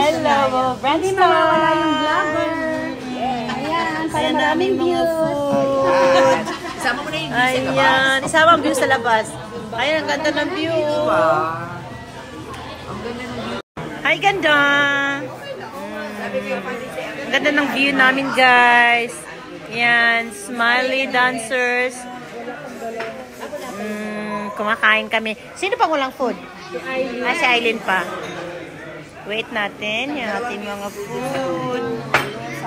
Hello, Hindi mawawala yung vlogger. Ayan, para maraming views. Isama mo na yung view sa labas. Ayan, isama ang view sa labas. Ayan, ang ganda ng view. Hi, ganda. Ang ganda ng view namin, guys. Ayan, smiley dancers. Kumakain kami. Sino pang walang food? Si Aileen pa. Wait natin yung ating mga food.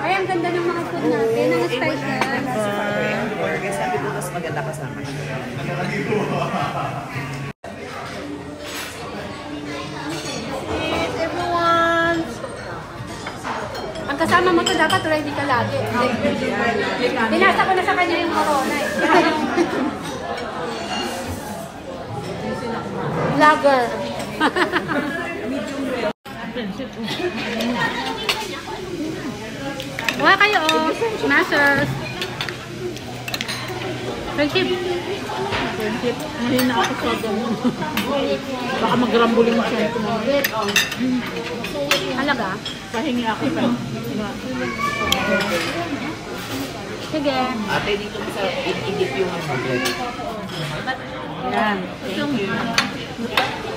Ay, ang ganda ng mga food natin. Ang special. Sabi ko, mas maganda kasama. Everyone! Ang kasama mo to dapat ready ka lagi. Binasa ko na sa kanya yung corona eh. Vlogger. Wala kayo oh. Smashers. Friendship. Hindi na ako sa ganun. Baka magrambuling siya ito. Halaga? Pahingi ako pa. Sige. Ate, dito sa idip yung mga. Yan. Thank you.